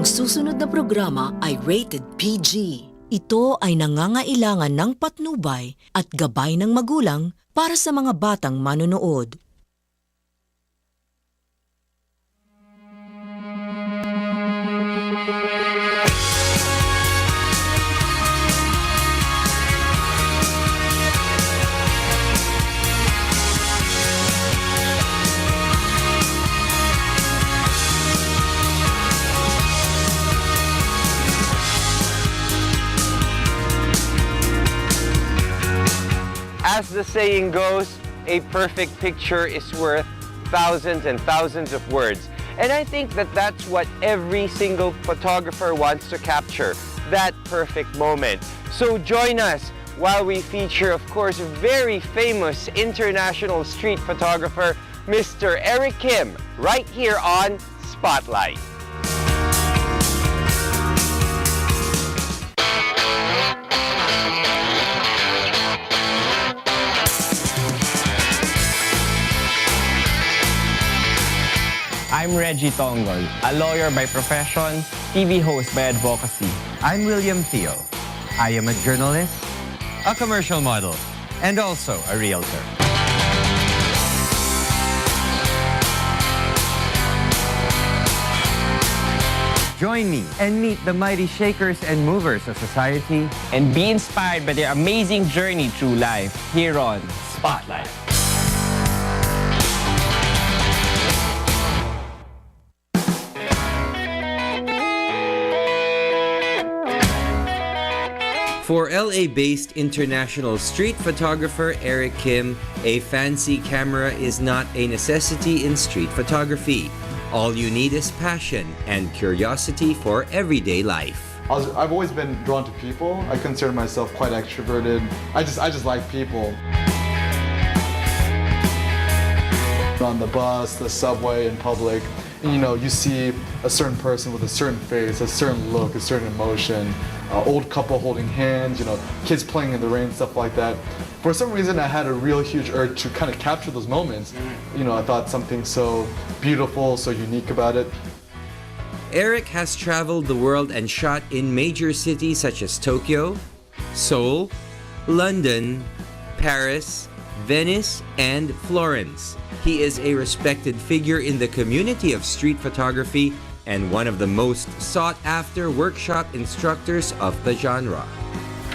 Ang susunod na programa ay rated PG. Ito ay nangangailangan ng patnubay at gabay ng magulang para sa mga batang manonood. As the saying goes, a perfect picture is worth thousands and thousands of words. And I think that that's what every single photographer wants to capture, that perfect moment. So join us while we feature, of course, a very famous international street photographer, Mr. Eric Kim, right here on Spotlight. I'm Reggie Tongol, a lawyer by profession, TV host by advocacy. I'm William Theo. I am a journalist, a commercial model, and also a realtor. Join me and meet the mighty shakers and movers of society. And be inspired by their amazing journey through life here on Spotlight. For LA-based international street photographer Eric Kim, a fancy camera is not a necessity in street photography. All you need is passion and curiosity for everyday life. I've always been drawn to people. I consider myself quite extroverted. I just like people. On the bus, the subway, in public, you know, you see a certain person with a certain face, a certain look, a certain emotion, old couple holding hands, you know, kids playing in the rain, stuff like that. For some reason, I had a real huge urge to kind of capture those moments. You know, I thought something so beautiful, so unique about it. Eric has traveled the world and shot in major cities such as Tokyo, Seoul, London, Paris, Venice, and Florence. He is a respected figure in the community of street photography and one of the most sought-after workshop instructors of the genre.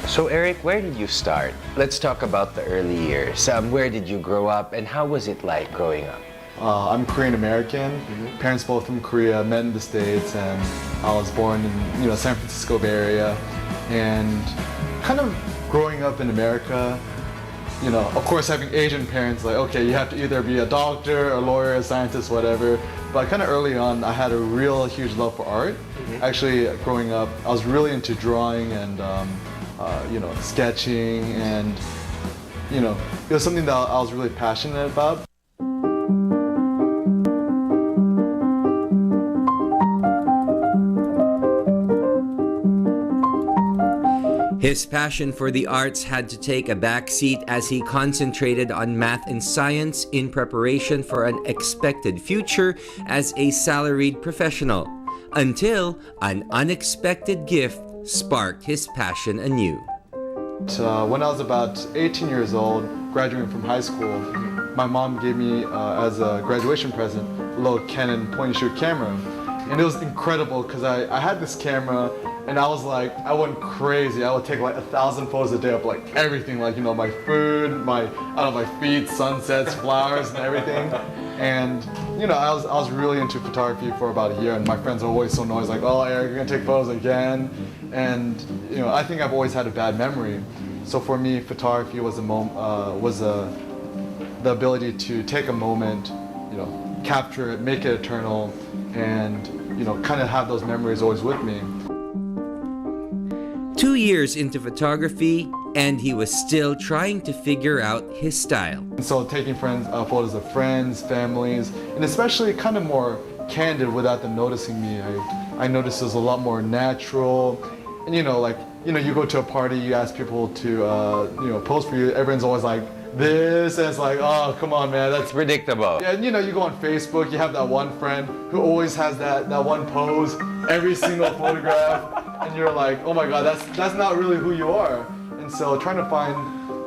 So Eric, where did you start? Let's talk about the early years. Where did you grow up and how was it like growing up? I'm Korean American. Parents both from Korea, met in the States, and I was born in, you know, San Francisco Bay Area. And kind of growing up in America, you know, of course having Asian parents, like, okay, you have to either be a doctor, a lawyer, a scientist, whatever. But kind of early on, I had a real huge love for art. Actually, growing up, I was really into drawing and, you know, sketching, and, you know, it was something that I was really passionate about. His passion for the arts had to take a backseat as he concentrated on math and science in preparation for an expected future as a salaried professional, until an unexpected gift sparked his passion anew. When I was about 18 years old, graduating from high school, my mom gave me, as a graduation present, a little Canon point-and-shoot camera. And it was incredible because I had this camera, and I was like, I went crazy. I would take like 1,000 photos a day of like everything, like, you know, my food, my feet, sunsets, flowers, and everything. And, you know, I was really into photography for about a year, and my friends were always so noisy, like, oh, Eric, you're gonna take photos again. And, you know, I think I've always had a bad memory. So for me, photography was the ability to take a moment, you know, capture it, make it eternal, and, you know, kind of have those memories always with me. 2 years into photography, and he was still trying to figure out his style. So taking photos of friends, families, and especially kind of more candid without them noticing me. I noticed it was a lot more natural. And, you know, like, you know, you go to a party, you ask people to, you know, pose for you. Everyone's always like, this, and it's like, oh, come on, man, that's It's predictable. Yeah, and you know, you go on Facebook, you have that one friend who always has that one pose, every single photograph, and you're like, oh my god, that's not really who you are. And so trying to find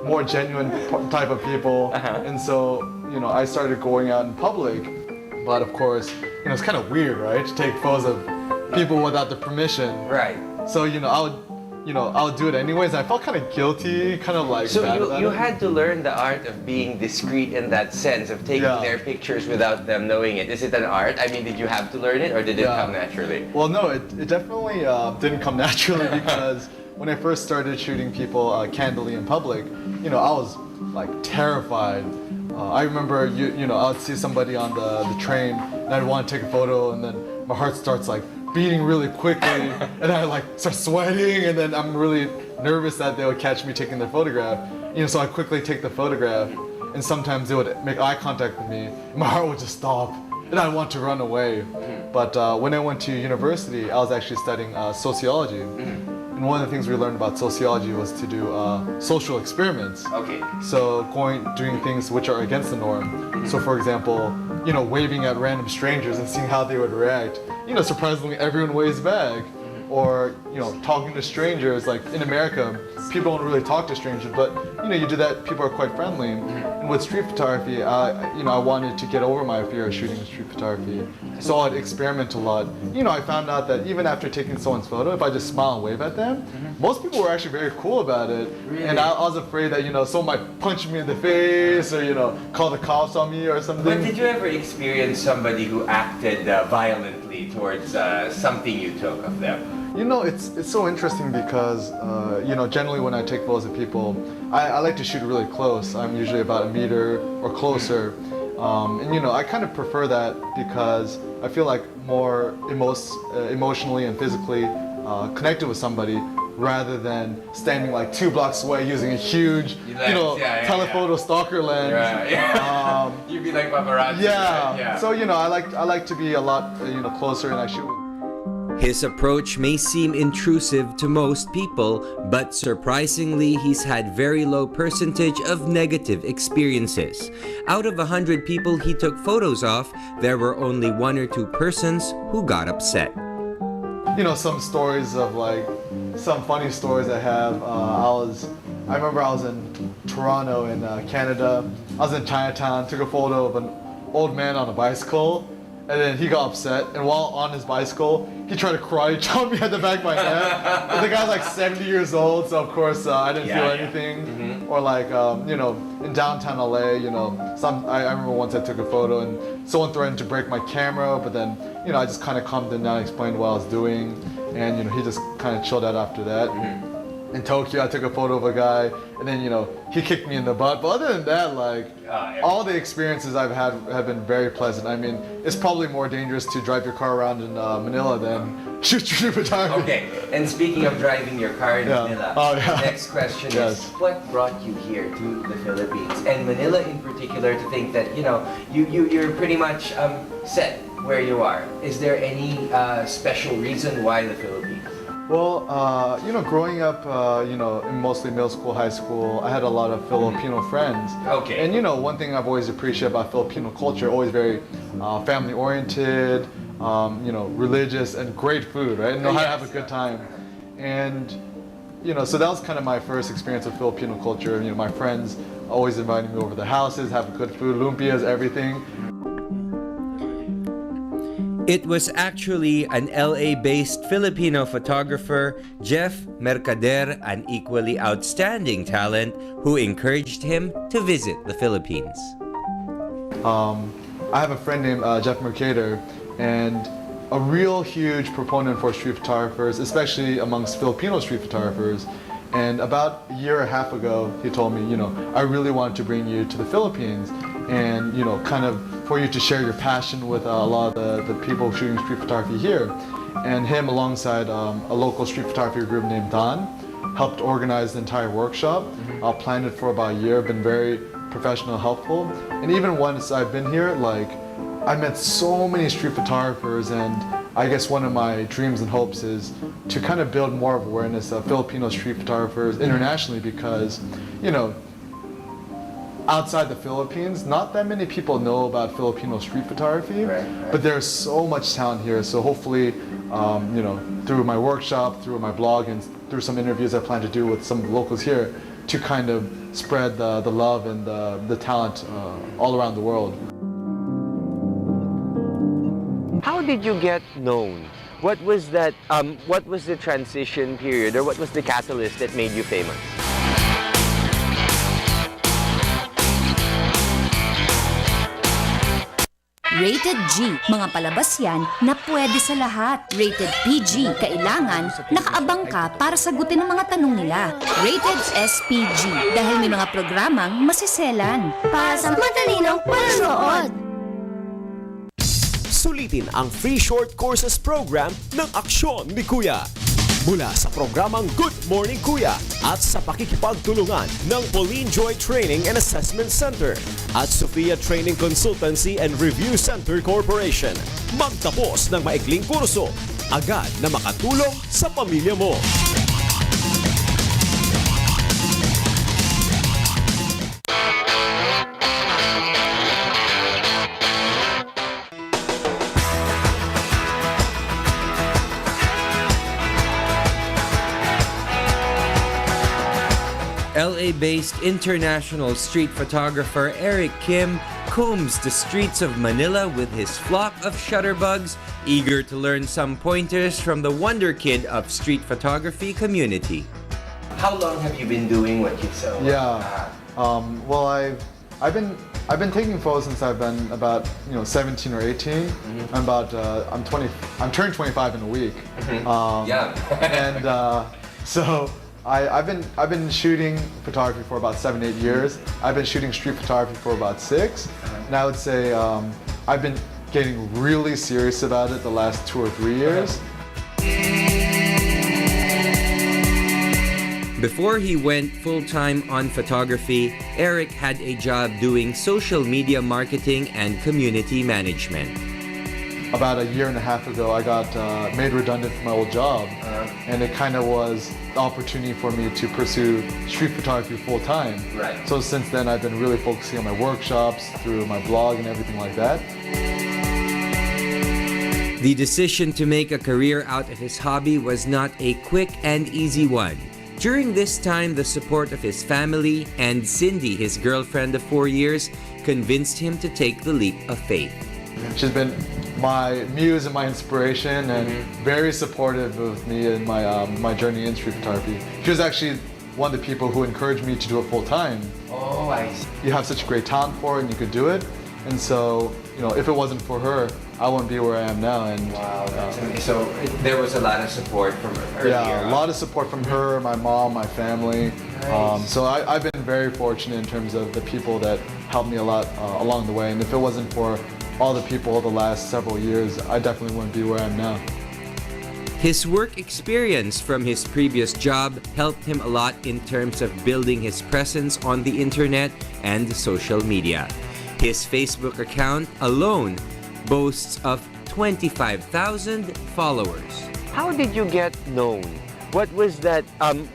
more genuine type of people, and so, you know, I started going out in public, but of course, you know, it's kind of weird, right, to take photos of people without the permission. Right. So, you know, I would do it anyways. I felt kind of guilty, kind of like So bad about you it. had to learn the art of being discreet in that sense, of taking Yeah. their pictures without them knowing it. Is it an art? I mean, did you have to learn it, or did it Yeah. come naturally? Well, no, it definitely didn't come naturally because when I first started shooting people candidly in public, you know, I was like terrified. I remember, you know, I would see somebody on the train and I'd want to take a photo, and then my heart starts like beating really quickly, and I like start sweating, and then I'm really nervous that they would catch me taking their photograph. You know, so I quickly take the photograph, and sometimes they would make eye contact with me, and my heart would just stop, and I'd want to run away. But when I went to university, I was actually studying sociology. And one of the things we learned about sociology was to do social experiments. Okay. So doing things which are against the norm. So for example, you know, waving at random strangers and seeing how they would react. You know, surprisingly, everyone waves back. Or, you know, talking to strangers. Like in America, people don't really talk to strangers, but you know, you do that, people are quite friendly. And with street photography, you know, I wanted to get over my fear of shooting street photography. So I'd experiment a lot. You know, I found out that even after taking someone's photo, if I just smile and wave at them, most people were actually very cool about it. Really? And I was afraid that, you know, someone might punch me in the face or, you know, call the cops on me or something. But did you ever experience somebody who acted violently towards something you took of them? You know, it's so interesting because, you know, generally when I take photos of people, I like to shoot really close. I'm usually about a meter or closer. And, you know, I kind of prefer that because I feel like more emotionally and physically connected with somebody rather than standing like 2 blocks away using a huge, you know, telephoto stalker lens. Yeah. You'd be like paparazzi. Yeah. Right? So, you know, I like to be a lot, you know, closer, and I shoot with. His approach may seem intrusive to most people, but surprisingly, he's had very low percentage of negative experiences. Out of 100 people he took photos of, there were only 1 or 2 persons who got upset. You know, some stories of like, some funny stories I have. I remember I was in Toronto in Canada. I was in Chinatown, took a photo of an old man on a bicycle, and then he got upset, and while on his bicycle, he tried to karate chop me at the back of my head. And the guy's like 70 years old, so of course I didn't feel anything. Or like, you know, in downtown LA, you know, I remember once I took a photo and someone threatened to break my camera, but then, you know, I just kind of calmed him down and explained what I was doing, and, you know, he just kind of chilled out after that. In Tokyo, I took a photo of a guy, and then, you know, he kicked me in the butt. But other than that, like, all the experiences I've had have been very pleasant. I mean, it's probably more dangerous to drive your car around in Manila than shoot street photography. Okay, and speaking of driving your car in Manila, yeah. next question Yes. is, what brought you here to the Philippines, and Manila in particular, to think that, you know, you're pretty much set where you are? Is there any special reason why the Philippines? Well, you know, growing up, you know, in mostly middle school, high school, I had a lot of Filipino friends. Okay. And, you know, one thing I've always appreciated about Filipino culture, always very family-oriented, you know, religious, and great food, right? Know how to have a good time. And, you know, so that was kind of my first experience with Filipino culture. You know, my friends always inviting me over to their houses, have good food, lumpias, everything. It was actually an LA-based Filipino photographer, Jeff Mercader, an equally outstanding talent, who encouraged him to visit the Philippines. I have a friend named Jeff Mercader, and a real huge proponent for street photographers, especially amongst Filipino street photographers. And about a year and a half ago, he told me, you know, I really wanted to bring you to the Philippines, and, you know, kind of for you to share your passion with a lot of the people shooting street photography here. And him, alongside a local street photography group named Don, helped organize the entire workshop. Planned it for about a year, been very professional, helpful. And even once I've been here, like, I met so many street photographers, and I guess one of my dreams and hopes is to kind of build more of awareness of Filipino street photographers internationally, because, you know, outside the Philippines, not that many people know about Filipino street photography, but there's so much talent here. So hopefully, through my workshop, through my blog, and through some interviews I plan to do with some of the locals here, to kind of spread the love and the talent all around the world. How did you get known? What was that? What was the transition period, or what was the catalyst that made you famous? Rated G, mga palabas yan na pwede sa lahat. Rated PG, kailangan nakaabang ka para sagutin ang mga tanong nila. Rated SPG, dahil may mga programang masiselan. Para sa matalinong panonood. Sulitin ang free short courses program ng Aksyon ni Kuya. Mula sa programang Good Morning Kuya at sa pakikipagtulungan ng Pauline Joy Training and Assessment Center at Sophia Training Consultancy and Review Center Corporation. Magtapos ng maikling kurso, agad na makatulong sa pamilya mo. LA-based international street photographer Eric Kim combs the streets of Manila with his flock of shutterbugs, eager to learn some pointers from the wonder kid of street photography community. How long have you been doing what you do? Yeah. Well, I've been taking photos since I've been about 17 or 18. I'm turning 25 in a week. Yeah. And so I've been shooting photography for about 7-8 years. I've been shooting street photography for about 6. And I would say I've been getting really serious about it the last 2 or 3 years. Before he went full-time on photography, Eric had a job doing social media marketing and community management. About a year and a half ago, I got made redundant from my old job, and it kind of was the opportunity for me to pursue street photography full-time. Right. So since then, I've been really focusing on my workshops, through my blog and everything like that. The decision to make a career out of his hobby was not a quick and easy one. During this time, the support of his family and Cindy, his girlfriend of 4 years, convinced him to take the leap of faith. She's been my muse and my inspiration, and very supportive of me in my journey in street photography. She was actually one of the people who encouraged me to do it full time. Oh, I see. You have such a great talent for it, and you could do it. And so, if it wasn't for her, I wouldn't be where I am now. And Wow, that's amazing. So there was a lot of support from her earlier. yeah, a lot of support from her, my mom, my family. Nice. So I've been very fortunate in terms of the people that helped me a lot along the way. And if it wasn't for all the people the last several years, I definitely wouldn't be where I am now. His work experience from his previous job helped him a lot in terms of building his presence on the internet and social media. His Facebook account alone boasts of 25,000 followers. How did you get known? What was that?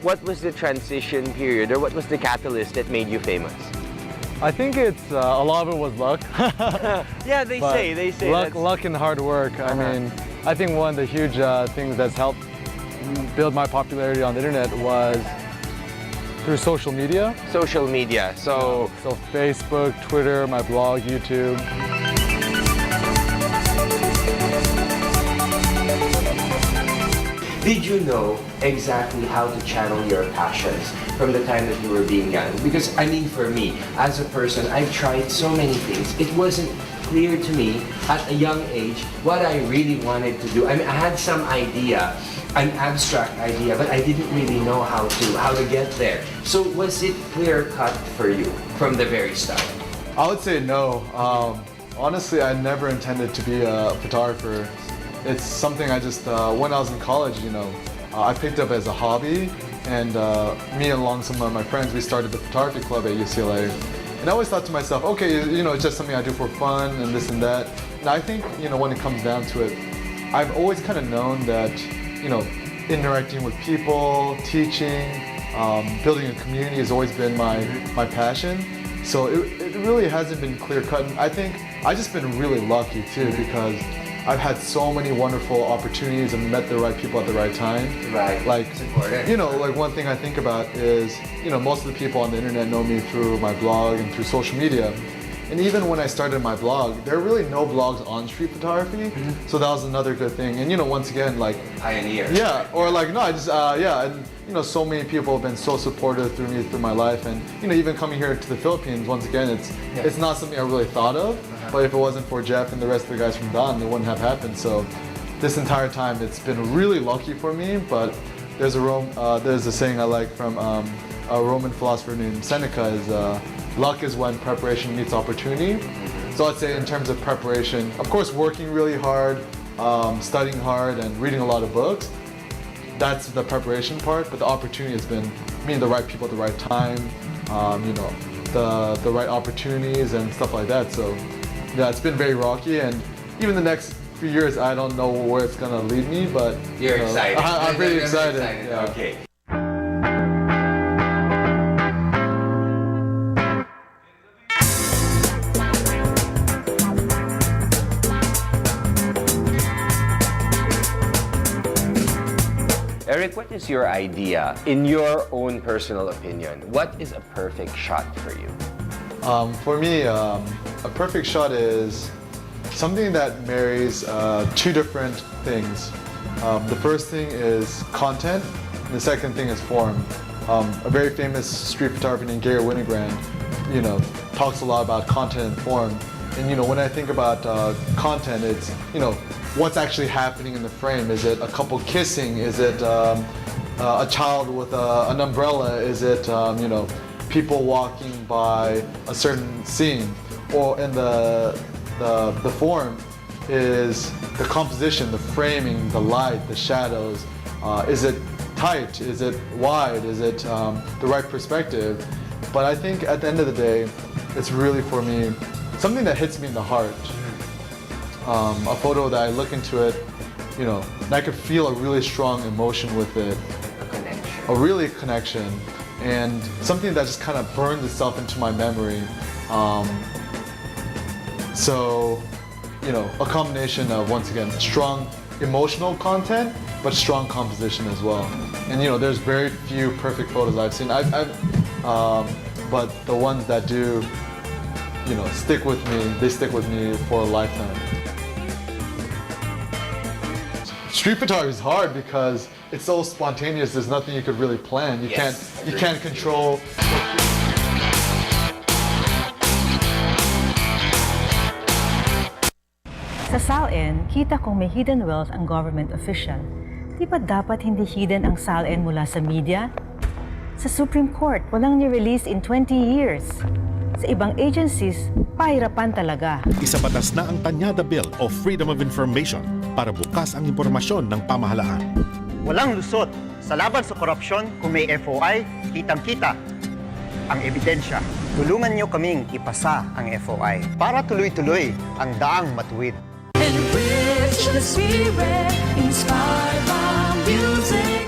What was the transition period, or what was the catalyst that made you famous? I think it's a lot of it was luck. Yeah, they say luck and hard work. I mean, I think one of the huge things that's helped build my popularity on the internet was through social media. Social media. So Facebook, Twitter, my blog, YouTube. did you know exactly how to channel your passions from the time that you were being young? Because I mean, for me, as a person, I've tried so many things. It wasn't clear to me at a young age what I really wanted to do. I mean, I had some idea, an abstract idea, but I didn't really know how to get there. So was it clear cut for you from the very start? I would say no. Honestly, I never intended to be a photographer. It's something I just, when I was in college, I picked up as a hobby, and me along some of my friends, we started the photography club at UCLA. And I always thought to myself, okay, it's just something I do for fun and this and that. And I think, when it comes down to it, I've always kind of known that, interacting with people, teaching, building a community has always been my passion. So it really hasn't been clear cut. And I think I've just been really lucky too, because I've had so many wonderful opportunities and met the right people at the right time. Right. Like, It's important. you know, like one thing I think about is, you know, most of the people on the internet know me through my blog and through social media. And even when I started my blog, there are really no blogs on street photography. So that was another good thing. And, you know, once again, like, Pioneer. yeah, or like, no, I just, yeah, and, you know, so many people have been so supportive through me, through my life. And, you know, even coming here to the Philippines, once again, it's not something I really thought of. But if it wasn't for Jeff and the rest of the guys from Don, it wouldn't have happened. So this entire time, it's been really lucky for me. But there's a saying I like from a Roman philosopher named Seneca is, luck is when preparation meets opportunity. So I'd say in terms of preparation, of course, working really hard, studying hard, and reading a lot of books. That's the preparation part, but the opportunity has been meeting the right people at the right time, you know, the right opportunities and stuff like that. So yeah, it's been very rocky, and even the next few years, I don't know where it's gonna lead me, but You're you know, excited. I'm pretty You're excited. excited. Yeah. Okay. Eric, what is your idea, in your own personal opinion? What is a perfect shot for you? For me, a perfect shot is something that marries two different things. The first thing is content, and the second thing is form. A very famous street photographer named Gary Winogrand, you know, talks a lot about content and form. And you know, when I think about content, it's, you know, what's actually happening in the frame. Is it a couple kissing? Is it a child with an umbrella? Is it you know, people walking by a certain scene? Or in the form is the composition, the framing, the light, the shadows. Is it tight? Is it wide? Is it the right perspective? But I think at the end of the day, it's really for me something that hits me in the heart. A photo that I look into it, you know, and I could feel a really strong emotion with it. A connection. A really connection, and something that just kind of burns itself into my memory. So, you know, a combination of, once again, strong emotional content, but strong composition as well. And you know, there's very few perfect photos I've seen. But the ones that do, you know, stick with me, they stick with me for a lifetime. Street photography is hard because it's so spontaneous. There's nothing you could really plan. You can't control. Sa SALN, kita kong may hidden wealth ang government official. Di ba dapat hindi hidden ang SALN mula sa media? Sa Supreme Court, walang ni-release in 20 years. Sa ibang agencies, pahirapan talaga. Isabatas na ang Tanyada Bill o Freedom of Information para bukas ang impormasyon ng pamahalaan. Walang lusot sa laban sa korupsyon. Kung may FOI, kitang-kita ang ebidensya. Tulungan niyo kaming ipasa ang FOI para tuloy-tuloy ang daang matuwid. Enrich the spirit, inspired by music.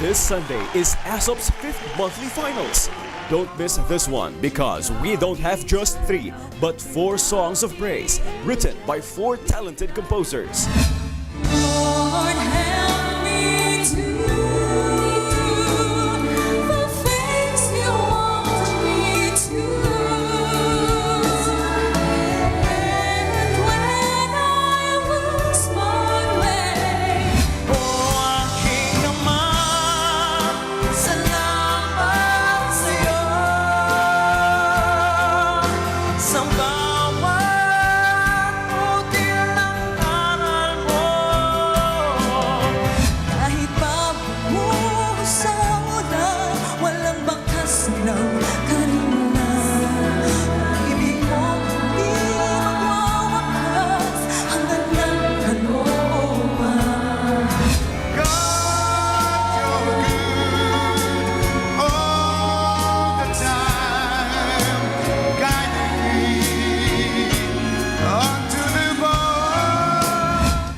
This Sunday is ASOP's 5th monthly finals. Don't miss this one because we don't have just 3, but 4 songs of praise written by 4 talented composers. Lord, help me to the things you want me to. And when I lose my way, oh, aking naman, salamat sa'yo. Sa bawat putil ng aral mo, kahit pabuhos sa ulan, walang bakas ng kanina. Ibig mo di magwawakas hanggang ng kalooban.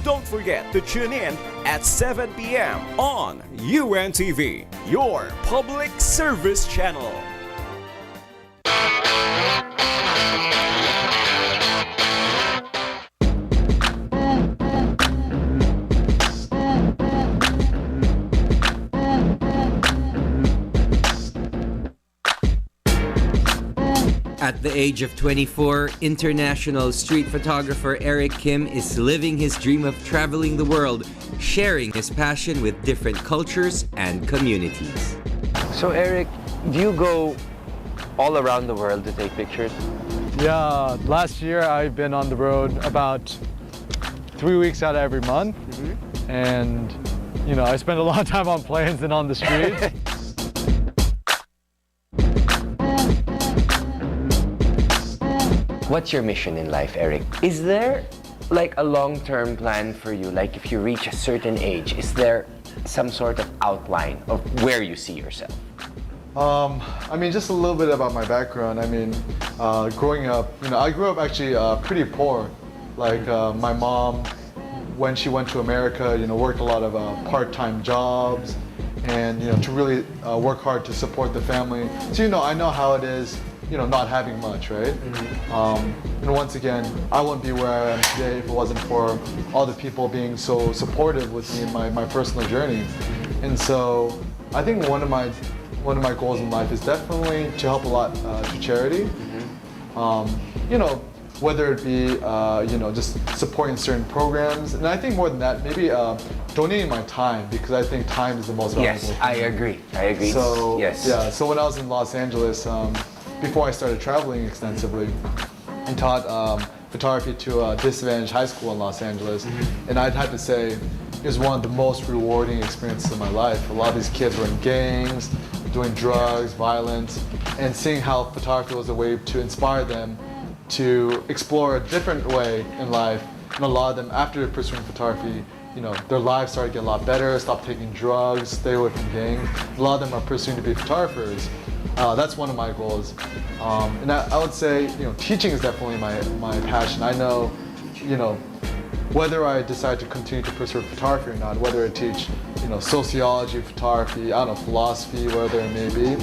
Don't forget to tune in at 7 p.m. on UNTV, your public service channel. At the age of 24, international street photographer Eric Kim is living his dream of traveling the world, sharing his passion with different cultures and communities. So Eric, do you go all around the world to take pictures? Yeah, last year I've been on the road about 3 weeks out of every month. And, you know, I spend a lot of time on planes and on the streets. What's your mission in life, Eric? Is there like a long-term plan for you? Like if you reach a certain age, is there some sort of outline of where you see yourself? I mean, just a little bit about my background. I mean, growing up, you know, I grew up actually pretty poor. Like my mom, when she went to America, you know, worked a lot of part-time jobs and, you know, to really work hard to support the family. So, you know, I know how it is, you know, not having much, right? And once again, I wouldn't be where I am today if it wasn't for all the people being so supportive with me in my personal journey. And so I think one of my goals in life is definitely to help a lot to charity. You know, whether it be you know, just supporting certain programs, and I think more than that, maybe donating my time, because I think time is the most valuable. Yes, I agree. I agree. So yes. yeah, so when I was in Los Angeles, before I started traveling extensively, I taught photography to a disadvantaged high school in Los Angeles, and I'd have to say it was one of the most rewarding experiences of my life. A lot of these kids were in gangs, doing drugs, violence, and seeing how photography was a way to inspire them to explore a different way in life. And a lot of them, after pursuing photography, you know, their lives started to get a lot better, stop taking drugs, stay away from gangs. A lot of them are pursuing to be photographers. That's one of my goals. And I would say, you know, teaching is definitely my passion. I know, you know, whether I decide to continue to pursue photography or not, whether I teach, you know, sociology, photography, I don't know, philosophy, whatever it may be,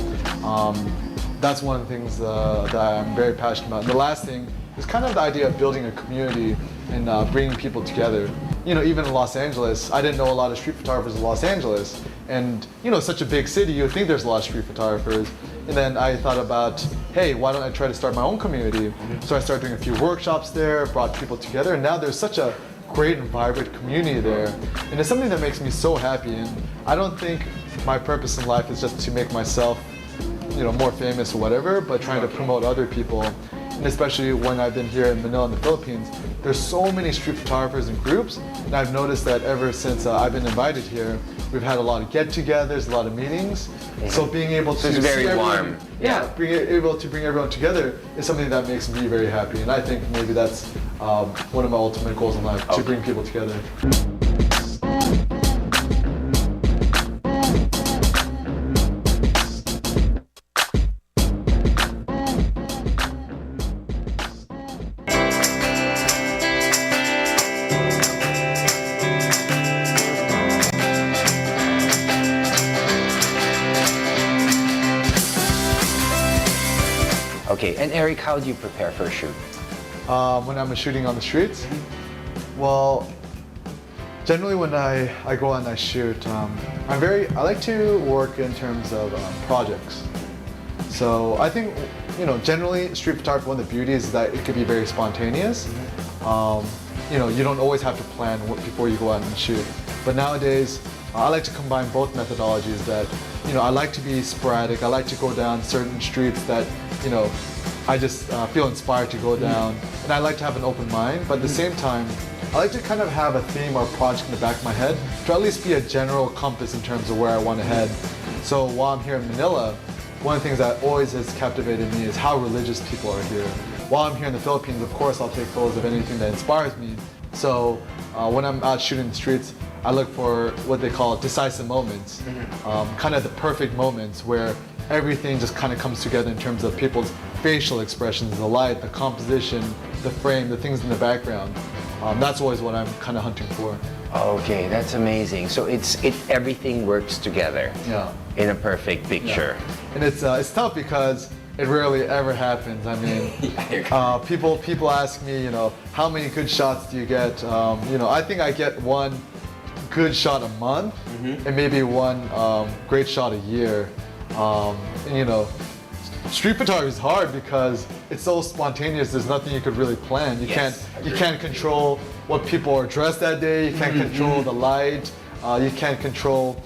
that's one of the things that I'm very passionate about. And the last thing is kind of the idea of building a community and bringing people together. You know, even in Los Angeles, I didn't know a lot of street photographers in Los Angeles. And, you know, such a big city, you would think there's a lot of street photographers. And then I thought about, hey, why don't I try to start my own community? So I started doing a few workshops there, brought people together, and now there's such a great and vibrant community there. And it's something that makes me so happy. And I don't think my purpose in life is just to make myself, you know, more famous or whatever, but trying to promote other people. And especially when I've been here in Manila in the Philippines, there's so many street photographers and groups, and I've noticed that ever since I've been invited here, we've had a lot of get-togethers, a lot of meetings. So being able to it's very see everyone, warm. being able to bring everyone together is something that makes me very happy. And I think maybe that's one of my ultimate goals in life, to bring people together. Okay, and Eric, how do you prepare for a shoot? When I'm shooting on the streets? Well, generally when I go out and I shoot, I like to work in terms of projects. So I think, you know, generally street photography, one of the beauties is that it could be very spontaneous. You know, you don't always have to plan before you go out and shoot. But nowadays, I like to combine both methodologies that, you know, I like to be sporadic. I like to go down certain streets that, you know, I just feel inspired to go down. And I like to have an open mind, but at the same time, I like to kind of have a theme or project in the back of my head to at least be a general compass in terms of where I want to head. So while I'm here in Manila, one of the things that always has captivated me is how religious people are here. While I'm here in the Philippines, of course, I'll take photos of anything that inspires me. So when I'm out shooting the streets, I look for what they call decisive moments, kind of the perfect moments where everything just kind of comes together in terms of people's facial expressions, the light, the composition, the frame, the things in the background. That's always what I'm kind of hunting for. Okay, that's amazing. So everything works together in a perfect picture. Yeah. And it's tough because it rarely ever happens. I mean, people ask me, you know, how many good shots do you get? You know, I think I get one good shot a month and maybe one great shot a year. And you know, Street photography is hard because it's so spontaneous. There's nothing you could really plan. You can't control what people are dressed that day. You can't control the light. You can't control,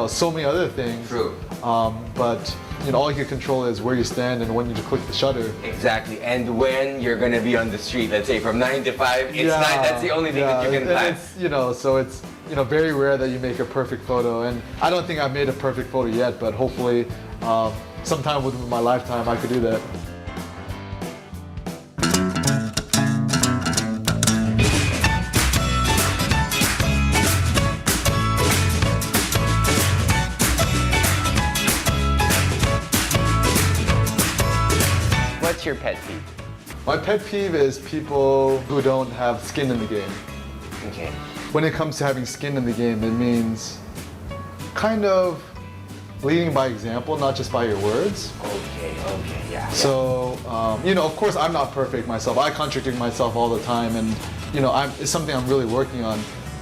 so many other things. True. But all you can control is where you stand and when you click the shutter. Exactly. And when you're gonna be on the street, let's say from 9 to 5, it's night. That's the only thing that you can plan. It's, so it's very rare that you make a perfect photo. And I don't think I've made a perfect photo yet, but hopefully sometime within my lifetime I could do that. What's your pet peeve? My pet peeve is people who don't have skin in the game. Okay. When it comes to having skin in the game, it means kind of leading by example, not just by your words. Okay, yeah. So, of course I'm not perfect myself. I contradict myself all the time and, it's something I'm really working on.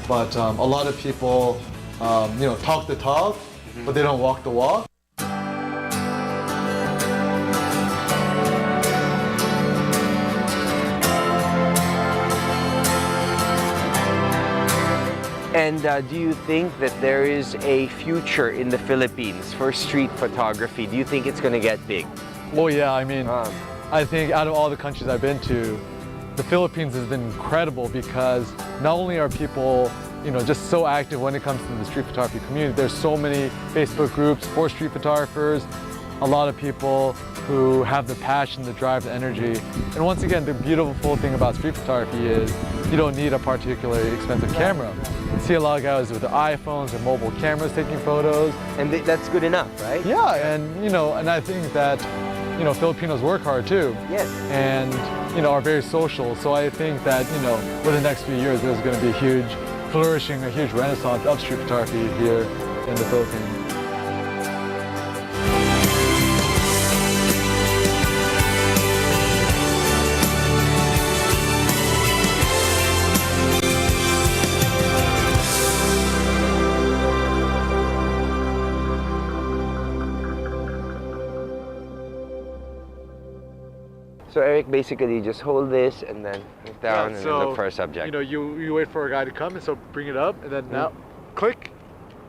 But a lot of people, talk the talk, but they don't walk the walk. And do you think that there is a future in the Philippines for street photography? Do you think it's going to get big? Oh yeah, I think out of all the countries I've been to, the Philippines has been incredible because not only are people, just so active when it comes to the street photography community, there's so many Facebook groups for street photographers, a lot of people who have the passion, the drive, the energy. And once again, the beautiful thing about street photography is you don't need a particularly expensive camera. You see a lot of guys with their iPhones or mobile cameras taking photos. And that's good enough, right? Yeah, and I think that, Filipinos work hard too. Yes. And, are very social. So I think that, within the next few years, there's going to be a huge flourishing, a huge renaissance of street photography here in the Philippines. So Eric, basically you just hold this and then look down and then look for a subject. You wait for a guy to come, and so bring it up, and then now, click.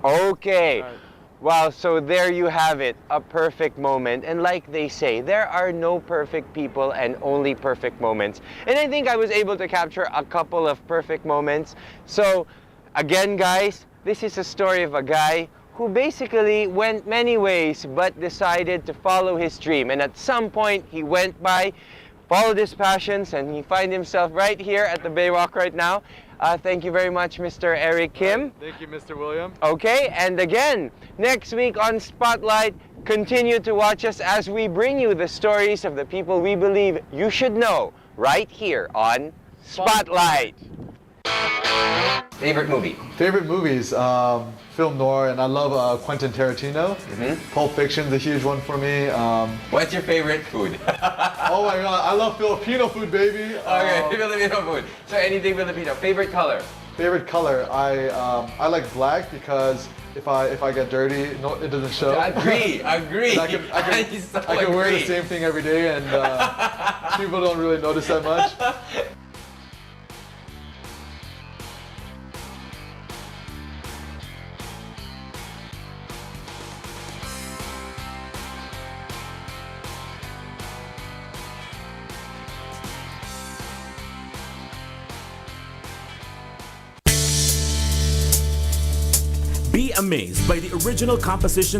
Okay. Right. Wow, so there you have it, a perfect moment. And like they say, there are no perfect people and only perfect moments. And I think I was able to capture a couple of perfect moments. So again, guys, this is a story of a guy who basically went many ways but decided to follow his dream. And at some point he went by, followed his passions, and he finds himself right here at the Baywalk right now. Thank you very much, Mr. Eric Kim. Thank you, Mr. William. Okay, and again, next week on Spotlight, continue to watch us as we bring you the stories of the people we believe you should know right here on Spotlight. Favorite movie? Favorite movies, film noir, and I love Quentin Tarantino. Pulp Fiction's a huge one for me. What's your favorite food? Oh my God, I love Filipino food, baby. Okay, Filipino food. So anything Filipino. Favorite color? Favorite color, I like black because if I get dirty, no, it doesn't show. Agree. I can wear the same thing every day, and people don't really notice that much. Be amazed by the original composition